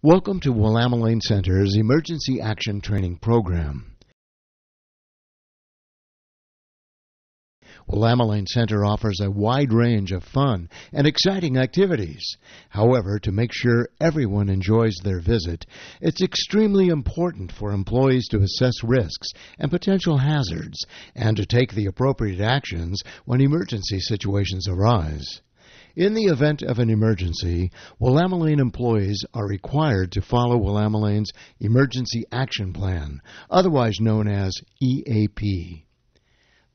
Welcome to Willamalane Center's Emergency Action Training Program. Willamalane Center offers a wide range of fun and exciting activities. However, to make sure everyone enjoys their visit, it's extremely important for employees to assess risks and potential hazards and to take the appropriate actions when emergency situations arise. In the event of an emergency, Willamalane employees are required to follow Willamalane's Emergency Action Plan, otherwise known as EAP.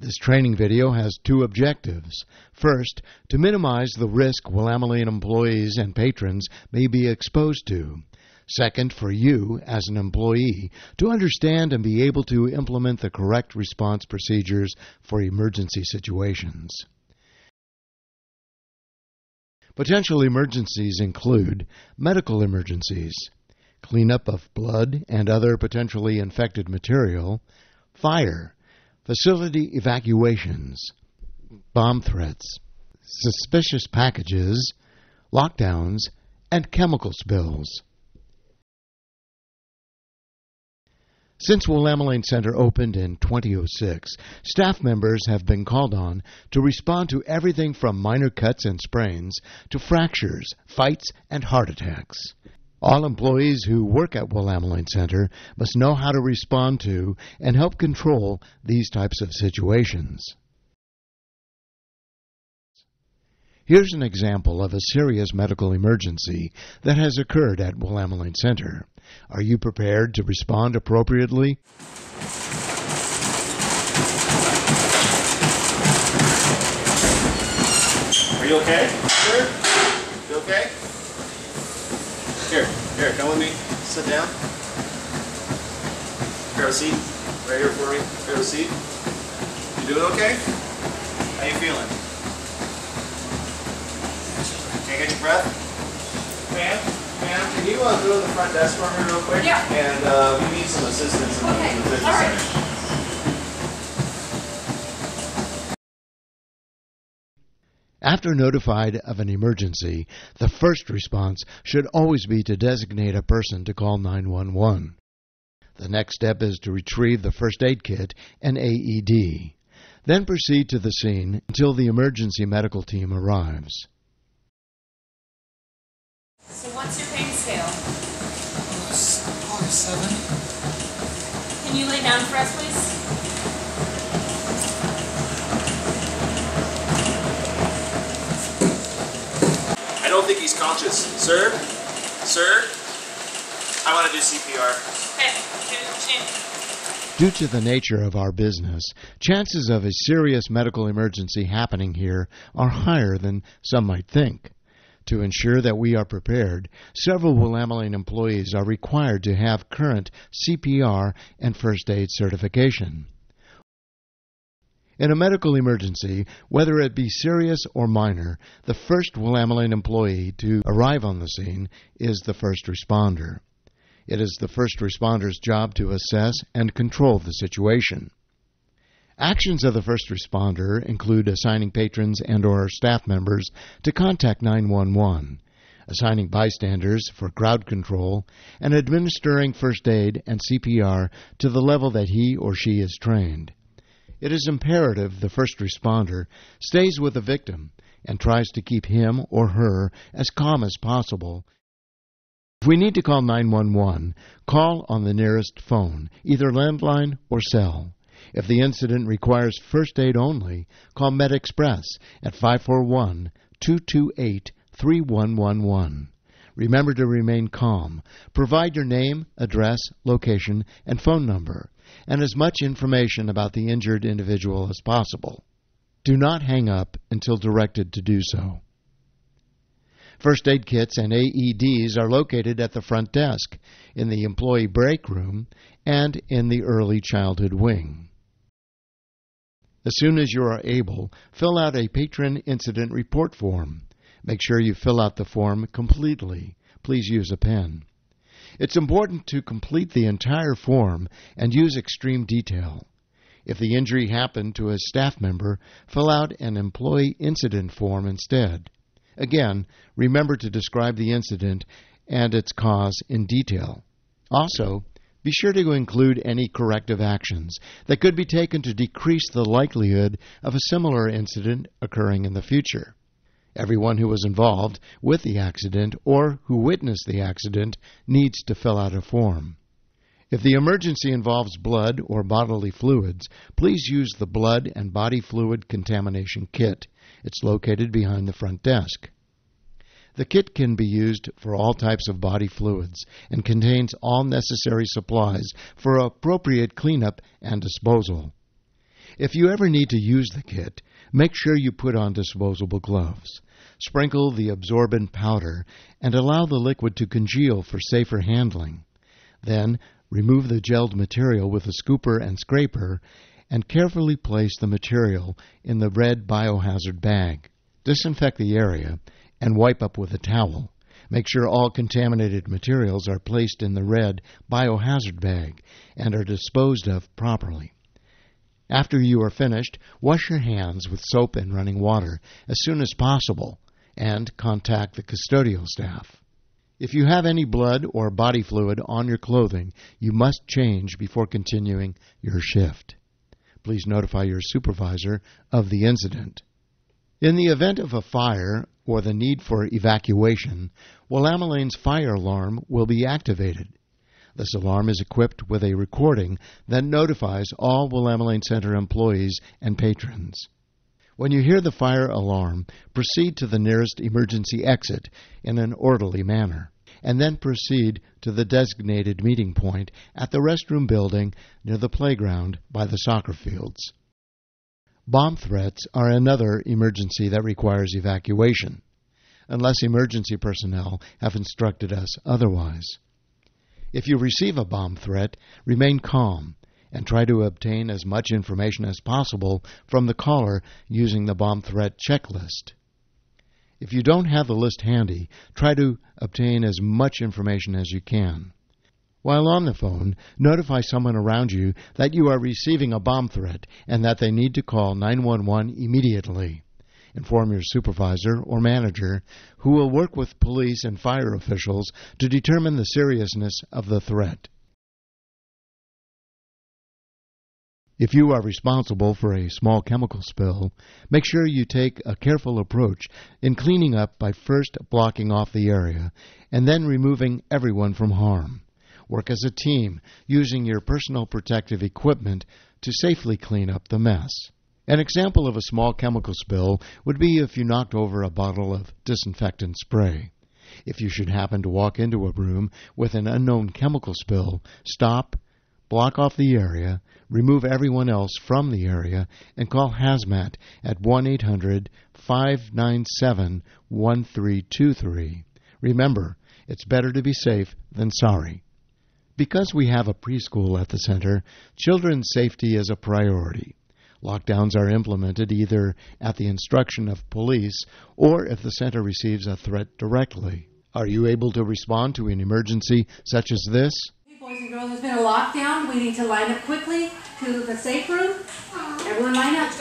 This training video has two objectives. First, to minimize the risk Willamalane employees and patrons may be exposed to. Second, for you, as an employee, to understand and be able to implement the correct response procedures for emergency situations. Potential emergencies include medical emergencies, cleanup of blood and other potentially infected material, fire, facility evacuations, bomb threats, suspicious packages, lockdowns, and chemical spills. Since Willamalane Center opened in 2006, staff members have been called on to respond to everything from minor cuts and sprains to fractures, fights, and heart attacks. All employees who work at Willamalane Center must know how to respond to and help control these types of situations. Here's an example of a serious medical emergency that has occurred at Willamalane Center. Are you prepared to respond appropriately? Are you okay? Sure? You okay? Here, come with me. Sit down. Grab a seat. Right here for me. Grab a seat. You doing okay? How you feeling? Can't get your breath? Ma'am, can you go to the front desk for me real quick? Yeah. And we need some assistance in the business center. After notified of an emergency, the first response should always be to designate a person to call 911. The next step is to retrieve the first aid kit and AED. Then proceed to the scene until the emergency medical team arrives. So what's your pain scale? Probably 7. Can you lay down for us, please? I don't think he's conscious. Sir? Sir? I want to do CPR. Okay, here's the machine. Due to the nature of our business, chances of a serious medical emergency happening here are higher than some might think. To ensure that we are prepared, several Willamalane employees are required to have current CPR and first aid certification. In a medical emergency, whether it be serious or minor, the first Willamalane employee to arrive on the scene is the first responder. It is the first responder's job to assess and control the situation. Actions of the first responder include assigning patrons and/or staff members to contact 911, assigning bystanders for crowd control, and administering first aid and CPR to the level that he or she is trained. It is imperative the first responder stays with the victim and tries to keep him or her as calm as possible. If we need to call 911, call on the nearest phone, either landline or cell. If the incident requires first aid only, call MedExpress at 541-228-3111. Remember to remain calm. Provide your name, address, location, and phone number, and as much information about the injured individual as possible. Do not hang up until directed to do so. First aid kits and AEDs are located at the front desk, in the employee break room, and in the early childhood wing. As soon as you are able, fill out a patron incident report form. Make sure you fill out the form completely. Please use a pen. It's important to complete the entire form and use extreme detail. If the injury happened to a staff member, fill out an employee incident form instead. Again, remember to describe the incident and its cause in detail. Also, be sure to include any corrective actions that could be taken to decrease the likelihood of a similar incident occurring in the future. Everyone who was involved with the accident or who witnessed the accident needs to fill out a form. If the emergency involves blood or bodily fluids, please use the blood and body fluid contamination kit. It's located behind the front desk. The kit can be used for all types of body fluids and contains all necessary supplies for appropriate cleanup and disposal. If you ever need to use the kit, make sure you put on disposable gloves. Sprinkle the absorbent powder and allow the liquid to congeal for safer handling. Then, remove the gelled material with a scooper and scraper and carefully place the material in the red biohazard bag. Disinfect the area and wipe up with a towel. Make sure all contaminated materials are placed in the red biohazard bag and are disposed of properly. After you are finished, wash your hands with soap and running water as soon as possible and contact the custodial staff. If you have any blood or body fluid on your clothing, you must change before continuing your shift. Please notify your supervisor of the incident. In the event of a fire or the need for evacuation, Willamalane's fire alarm will be activated. This alarm is equipped with a recording that notifies all Willamalane Center employees and patrons. When you hear the fire alarm, proceed to the nearest emergency exit in an orderly manner, and then proceed to the designated meeting point at the restroom building near the playground by the soccer fields. Bomb threats are another emergency that requires evacuation, unless emergency personnel have instructed us otherwise. If you receive a bomb threat, remain calm and try to obtain as much information as possible from the caller using the bomb threat checklist. If you don't have the list handy, try to obtain as much information as you can. While on the phone, notify someone around you that you are receiving a bomb threat and that they need to call 911 immediately. Inform your supervisor or manager, who will work with police and fire officials to determine the seriousness of the threat. If you are responsible for a small chemical spill, make sure you take a careful approach in cleaning up by first blocking off the area and then removing everyone from harm. Work as a team, using your personal protective equipment to safely clean up the mess. An example of a small chemical spill would be if you knocked over a bottle of disinfectant spray. If you should happen to walk into a room with an unknown chemical spill, stop, block off the area, remove everyone else from the area, and call Hazmat at 1-800-597-1323. Remember, it's better to be safe than sorry. Because we have a preschool at the center, children's safety is a priority. Lockdowns are implemented either at the instruction of police or if the center receives a threat directly. Are you able to respond to an emergency such as this? Hey boys and girls, there's been a lockdown. We need to line up quickly to the safe room. Everyone line up.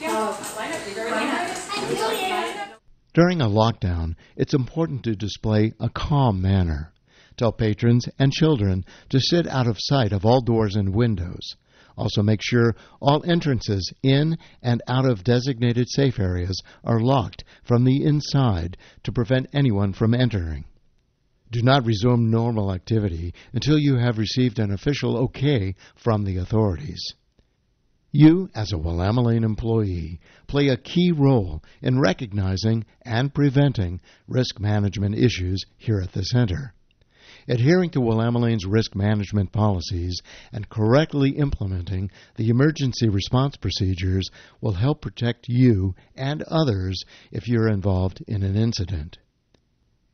Line up. During a lockdown, it's important to display a calm manner. Tell patrons and children to sit out of sight of all doors and windows. Also make sure all entrances in and out of designated safe areas are locked from the inside to prevent anyone from entering. Do not resume normal activity until you have received an official okay from the authorities. You, as a Willamalane employee, play a key role in recognizing and preventing risk management issues here at the center. Adhering to Willamalane's risk management policies and correctly implementing the emergency response procedures will help protect you and others if you're involved in an incident.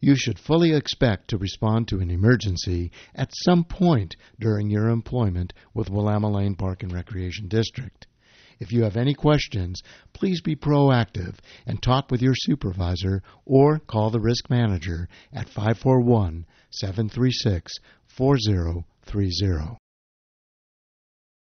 You should fully expect to respond to an emergency at some point during your employment with Willamalane Park and Recreation District. If you have any questions, please be proactive and talk with your supervisor or call the risk manager at 541-736-4030.